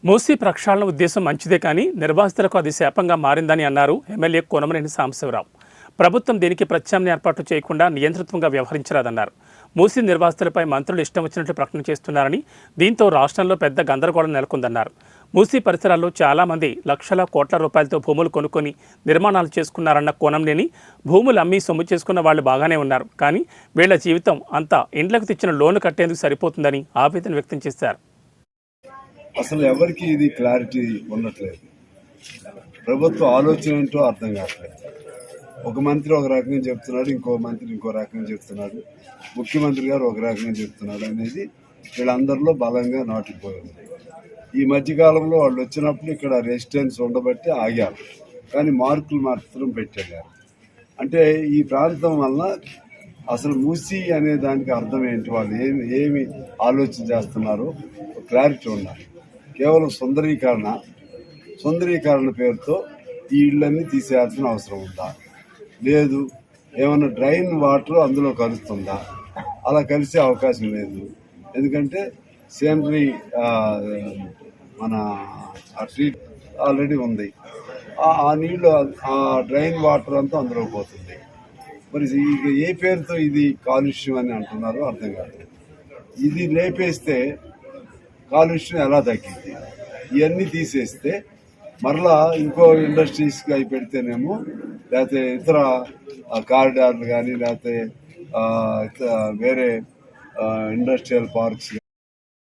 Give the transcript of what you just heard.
మూసీ ప్రక్షాళన ఉద్దేశం మంచిదే కానీ నిర్వాసితులకు అది శాపంగా మారిందని అన్నారు ఎమ్మెల్యే కొనమనేని సాంబశివరావు. ప్రభుత్వం దీనికి ప్రత్యామ్నాయ ఏర్పాట్లు చేయకుండా నియంతృత్వంగా వ్యవహరించరాదన్నారు. మూసీ నిర్వాసితులపై మంత్రులు ఇష్టం వచ్చినట్లు ప్రకటన చేస్తున్నారని, దీంతో రాష్ట్రంలో పెద్ద గందరగోళం నెలకొందన్నారు. మూసీ పరిసరాల్లో చాలామంది లక్షల కోట్ల రూపాయలతో భూములు కొనుక్కొని నిర్మాణాలు చేసుకున్నారన్న కోనంనేని, భూములు అమ్మి సొమ్ము చేసుకున్న వాళ్ళు బాగానే ఉన్నారు, కానీ వీళ్ల జీవితం అంతా ఇండ్లకు తెచ్చిన లోను కట్టేందుకు సరిపోతుందని ఆవేదన వ్యక్తం చేశారు. అసలు ఎవరికి ఇది క్లారిటీ ఉండట్లేదు. ప్రభుత్వ ఆలోచన ఏంటో అర్థం కావట్లేదు. ఒక మంత్రి ఒక రకంగా చెప్తున్నాడు, ఇంకో మంత్రి ఇంకో రకంగా చెప్తున్నాడు, ముఖ్యమంత్రి గారు ఒక రకంగా చెప్తున్నాడు అనేది వీళ్ళందరిలో బలంగా నాటుకుపోయింది. ఈ మధ్యకాలంలో వాళ్ళు వచ్చినప్పుడు ఇక్కడ రెసిడెన్స్ ఉండబట్టి ఆగారు, కానీ మార్కులు మాత్రం పెట్టారు. అంటే ఈ ప్రాంతం వలన అసలు మూసీ అనే దానికి అర్థం ఏంటి, వాళ్ళు ఏమి ఆలోచన చేస్తున్నారో క్లారిటీ ఉండాలి. కేవలం సుందరీకరణ పేరుతో ఈ ఇళ్ళన్నీ తీసేయాల్సిన అవసరం ఉందా, లేదు ఏమైనా డ్రైన్ వాటర్ అందులో కలుస్తుందా? అలా కలిసే అవకాశం లేదు. ఎందుకంటే సేనరీ మన ట్రీట్ ఆల్రెడీ ఉంది. ఆ నీళ్ళు ఆ డ్రైన్ వాటర్ అంతా అందులో పోతుంది. మరి ఇక ఏ పేరుతో ఇది కాలుష్యం అని అంటున్నారో అర్థం కాదు. ఇది లేపేస్తే కాలుష్యం ఎలా తగ్గింది? ఇవన్నీ తీసేస్తే మరలా ఇంకో ఇండస్ట్రీస్కి అవి పెడితేనేమో, లేకపోతే ఇతర కారిడార్లు కానీ, లేకపోతే వేరే ఇండస్ట్రియల్ పార్క్స్